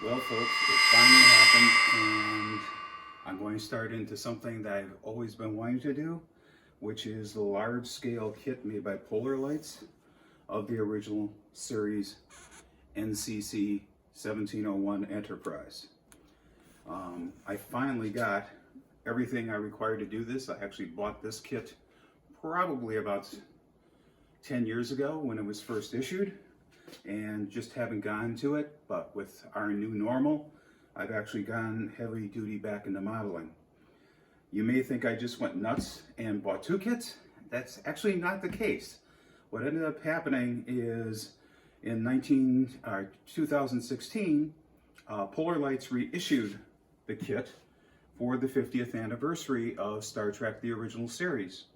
Well, folks, it finally happened, and I'm going to start into something that I've always been wanting to do, which is the large-scale kit made by Polar Lights of the original series NCC 1701 Enterprise. I finally got everything I required to do this. I actually bought this kit probably about 10 years ago when it was first issued, and just haven't gotten to it. But with our new normal, I've actually gone heavy duty back into modeling. You may think I just went nuts and bought two kits. That's actually not the case. What ended up happening is in 2016, Polar Lights reissued the kit for the 50th anniversary of Star Trek, the original series.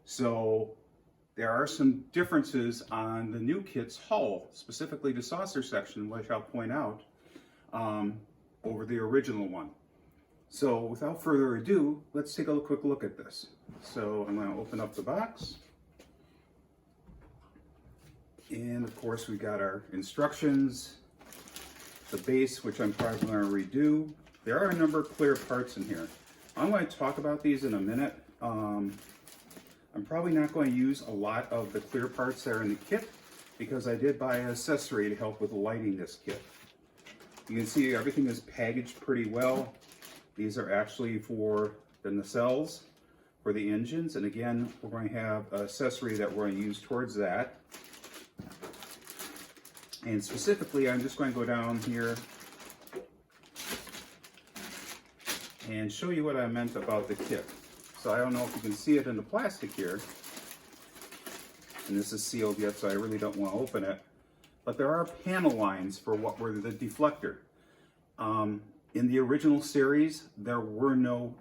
So there are some differences on the new kit's hull, specifically the saucer section, which I'll point out, over the original one. So without further ado, let's take a quick look at this. So I'm going to open up the box. And of course we got our instructions, the base, which I'm probably going to redo. There are a number of clear parts in here. I'm going to talk about these in a minute. I'm probably not going to use a lot of the clear parts that are in the kit because I did buy an accessory to help with lighting this kit. You can see everything is packaged pretty well. These are actually for the nacelles for the engines, and again, we're going to have an accessory that we're going to use towards that. And specifically, I'm just going to go down here and show you what I meant about the kit. So I don't know if you can see it in the plastic here, and this is sealed yet, so I really don't want to open it. But there are panel lines for what were the deflector. In the original series, there were no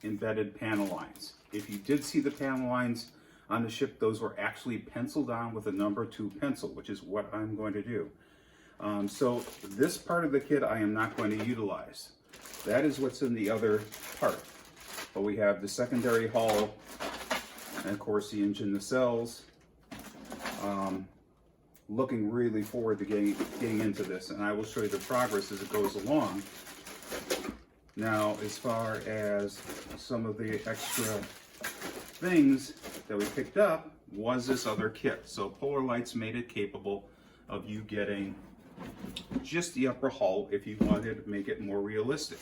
embedded panel lines. If you did see the panel lines on the ship, those were actually penciled on with a number 2 pencil, which is what I'm going to do. So this part of the kit I am not going to utilize. That is what's in the other part. But we have the secondary hull, and of course the engine nacelles. Looking really forward to getting into this, and I will show you the progress as it goes along. Now, as far as some of the extra things that we picked up was this other kit. So Polar Lights made it capable of you getting just the upper hull if you wanted to make it more realistic.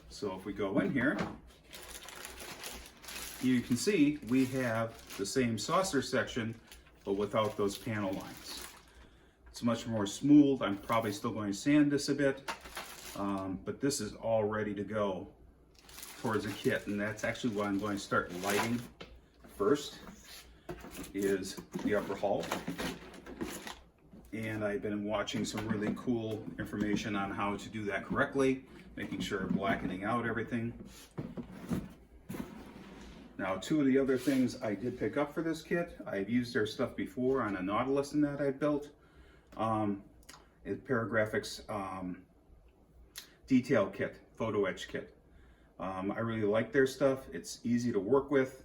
So if we go in here, you can see we have the same saucer section, but without those panel lines. It's much more smooth. I'm probably still going to sand this a bit, but this is all ready to go towards a kit, and that's actually what I'm going to start lighting first, is the upper hull. And I've been watching some really cool information on how to do that correctly, making sure I'm blackening out everything. Now, two of the other things I did pick up for this kit, I've used their stuff before on a Nautilus and that I built. It's Paragraphics detail kit, photo etch kit. I really like their stuff. It's easy to work with.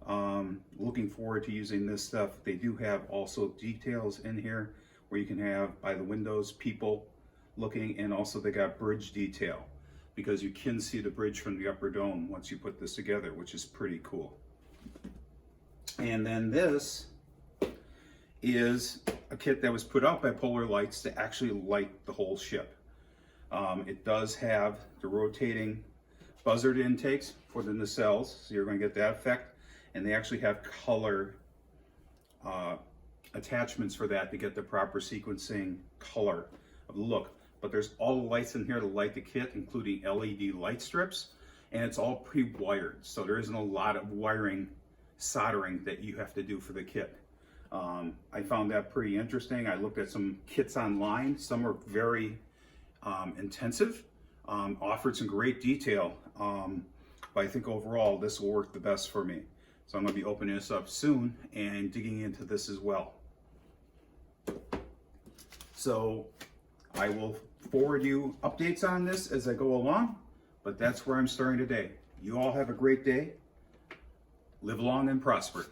Looking forward to using this stuff. They do have also details in here where you can have by the windows people looking, and also they got bridge detail, because you can see the bridge from the upper dome once you put this together, which is pretty cool. And then this is a kit that was put out by Polar Lights to actually light the whole ship. It does have the rotating buzzard intakes for the nacelles, so you're going to get that effect. And they actually have color attachments for that to get the proper sequencing color of the look. But there's all the lights in here to light the kit, including LED light strips, and it's all pre-wired, so there isn't a lot of wiring, soldering that you have to do for the kit. I found that pretty interesting. I looked at some kits online. Some are very intensive, offered some great detail, but I think overall this will work the best for me. So I'm going to be opening this up soon and digging into this as well. So I will forward you updates on this as I go along, but that's where I'm starting today. You all have a great day. Live long and prosper.